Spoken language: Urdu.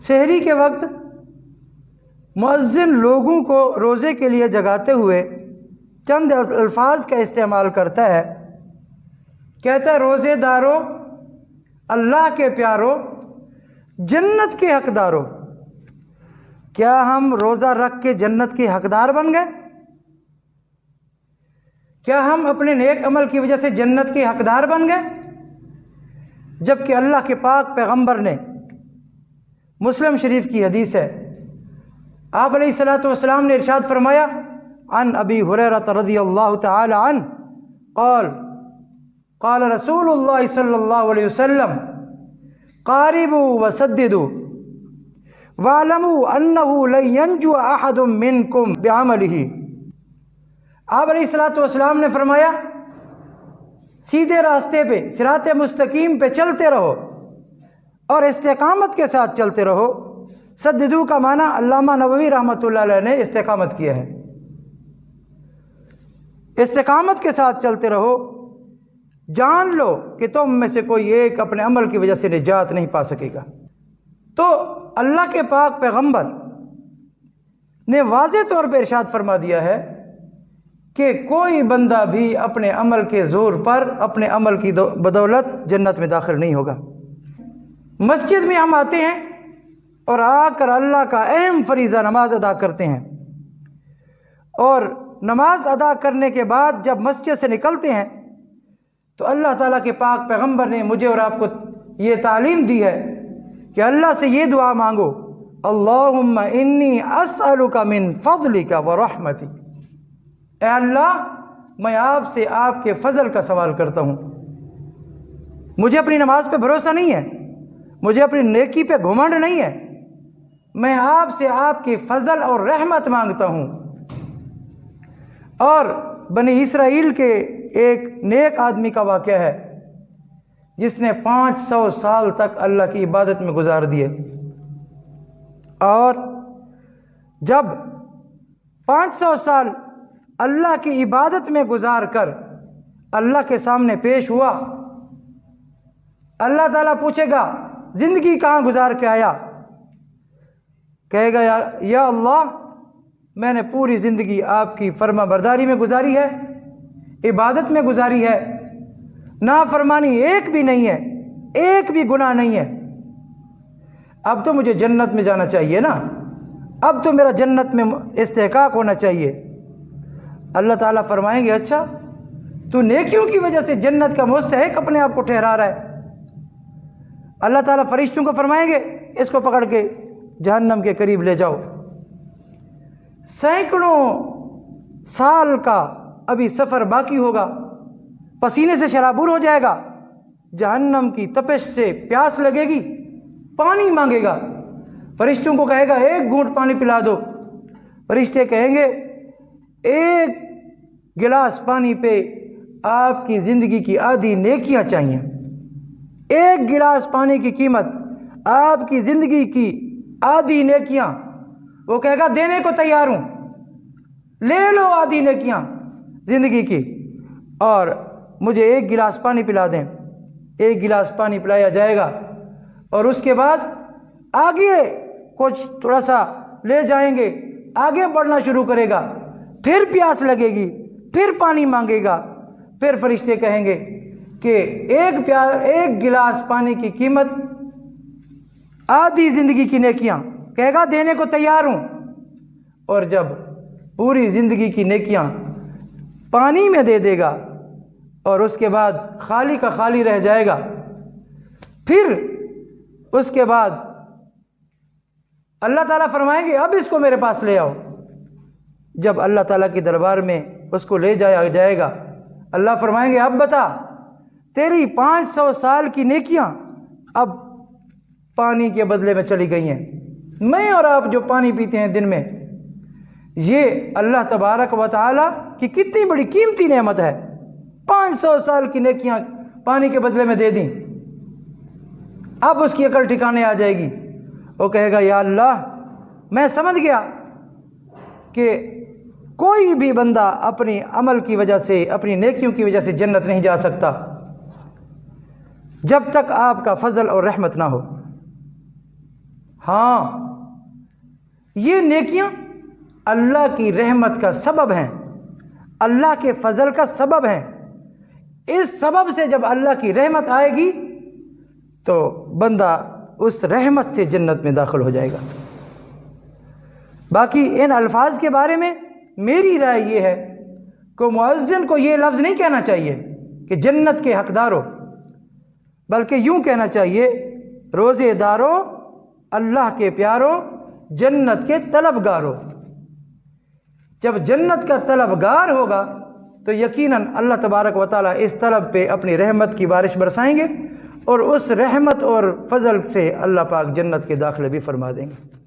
سحری کے وقت مؤذن لوگوں کو روزے کے لیے جگاتے ہوئے چند الفاظ کا استعمال کرتا ہے. کہتا ہے روزے دارو، اللہ کے پیارو، جنت کے حقدارو. کیا ہم روزہ رکھ کے جنت کے حقدار بن گئے؟ کیا ہم اپنے نیک عمل کی وجہ سے جنت کے حقدار بن گئے؟ جبکہ اللہ کے پاک پیغمبر نے، مسلم شریف کی حدیث ہے، آپ علیہ الصلوۃ والسلام نے ارشاد فرمایا عن ابی ہریرہ رضی اللہ تعالی عنہ قال قال رسول اللہ صلی اللہ علیہ وسلم قاربوا وسددوا وَاعْلَمُوا أَنَّهُ لَن يَنْجُوَ أَحَدٌ مِّنْكُمْ بِعَمَلِهِ. آپ علیہ الصلوۃ والسلام نے فرمایا سیدھے راستے پہ، صراط مستقیم پہ چلتے رہو اور استقامت کے ساتھ چلتے رہو. سددو کا معنی علامہ نووی رحمۃ اللہ علیہ نے استقامت کیا ہے. استقامت کے ساتھ چلتے رہو. جان لو کہ تم میں سے کوئی ایک اپنے عمل کی وجہ سے نجات نہیں پا سکے گا. تو اللہ کے پاک پیغمبر نے واضح طور پہ ارشاد فرما دیا ہے کہ کوئی بندہ بھی اپنے عمل کے زور پر، اپنے عمل کی بدولت جنت میں داخل نہیں ہوگا. مسجد میں ہم آتے ہیں اور آ کر اللہ کا اہم فریضہ نماز ادا کرتے ہیں، اور نماز ادا کرنے کے بعد جب مسجد سے نکلتے ہیں تو اللہ تعالیٰ کے پاک پیغمبر نے مجھے اور آپ کو یہ تعلیم دی ہے کہ اللہ سے یہ دعا مانگو اللہم انی اسألک من فضلک ورحمتک. اے اللہ میں آپ سے آپ کے فضل کا سوال کرتا ہوں. مجھے اپنی نماز پہ بھروسہ نہیں ہے، مجھے اپنی نیکی پہ گھمنڈ نہیں ہے، میں آپ سے آپ کی فضل اور رحمت مانگتا ہوں. اور بنی اسرائیل کے ایک نیک آدمی کا واقعہ ہے جس نے 500 سال تک اللہ کی عبادت میں گزار دیے، اور جب 500 سال اللہ کی عبادت میں گزار کر اللہ کے سامنے پیش ہوا، اللہ تعالیٰ پوچھے گا زندگی کہاں گزار کے آیا؟ کہے گا یا اللہ میں نے پوری زندگی آپ کی فرما برداری میں گزاری ہے، عبادت میں گزاری ہے، نافرمانی ایک بھی نہیں ہے، ایک بھی گناہ نہیں ہے. اب تو مجھے جنت میں جانا چاہیے نا، اب تو میرا جنت میں استحقاق ہونا چاہیے. اللہ تعالیٰ فرمائیں گے اچھا تو نیکیوں کی وجہ سے جنت کا مستحق اپنے آپ کو ٹھہرا رہا ہے. اللہ تعالیٰ فرشتوں کو فرمائیں گے اس کو پکڑ کے جہنم کے قریب لے جاؤ. سینکڑوں سال کا ابھی سفر باقی ہوگا، پسینے سے شرابور ہو جائے گا، جہنم کی تپش سے پیاس لگے گی، پانی مانگے گا. فرشتوں کو کہے گا ایک گھونٹ پانی پلا دو. فرشتے کہیں گے ایک گلاس پانی پہ آپ کی زندگی کی آدھی نیکیاں چاہیے. ایک گلاس پانی کی قیمت آپ کی زندگی کی آدھی نیکیاں. وہ کہے گا دینے کو تیار ہوں، لے لو آدھی نیکیاں زندگی کی اور مجھے ایک گلاس پانی پلا دیں. ایک گلاس پانی پلایا جائے گا اور اس کے بعد آگے کچھ تھوڑا سا لے جائیں گے، آگے بڑھنا شروع کرے گا، پھر پیاس لگے گی، پھر پانی مانگے گا. پھر فرشتے کہیں گے کہ ایک گلاس پانی کی قیمت آدھی زندگی کی نیکیاں. کہے گا دینے کو تیار ہوں. اور جب پوری زندگی کی نیکیاں پانی میں دے دے گا اور اس کے بعد خالی کا خالی رہ جائے گا، پھر اس کے بعد اللہ تعالیٰ فرمائیں گے اب اس کو میرے پاس لے آؤ. جب اللہ تعالیٰ کے دربار میں اس کو لے جایا جائے گا، اللہ فرمائیں گے اب بتا تیری 500 سال کی نیکیاں اب پانی کے بدلے میں چلی گئی ہیں. میں اور آپ جو پانی پیتے ہیں دن میں، یہ اللہ تبارک و تعالیٰ کی کتنی بڑی قیمتی نعمت ہے. 500 سال کی نیکیاں پانی کے بدلے میں دے دیں. اب اس کی عقل ٹھکانے آ جائے گی. وہ کہے گا یا اللہ میں سمجھ گیا کہ کوئی بھی بندہ اپنی عمل کی وجہ سے، اپنی نیکیوں کی وجہ سے جنت نہیں جا سکتا جب تک آپ کا فضل اور رحمت نہ ہو. ہاں یہ نیکیاں اللہ کی رحمت کا سبب ہیں، اللہ کے فضل کا سبب ہیں۔ اس سبب سے جب اللہ کی رحمت آئے گی تو بندہ اس رحمت سے جنت میں داخل ہو جائے گا۔ باقی ان الفاظ کے بارے میں میری رائے یہ ہے کہ مؤذن کو یہ لفظ نہیں کہنا چاہیے کہ جنت کے حقدار ہو، بلکہ یوں کہنا چاہیے روزے دارو، اللہ کے پیارو، جنت کے طلبگارو۔ جب جنت کا طلبگار ہوگا تو یقیناً اللہ تبارک و تعالیٰ اس طلب پہ اپنی رحمت کی بارش برسائیں گے، اور اس رحمت اور فضل سے اللہ پاک جنت کے داخلے بھی فرما دیں گے۔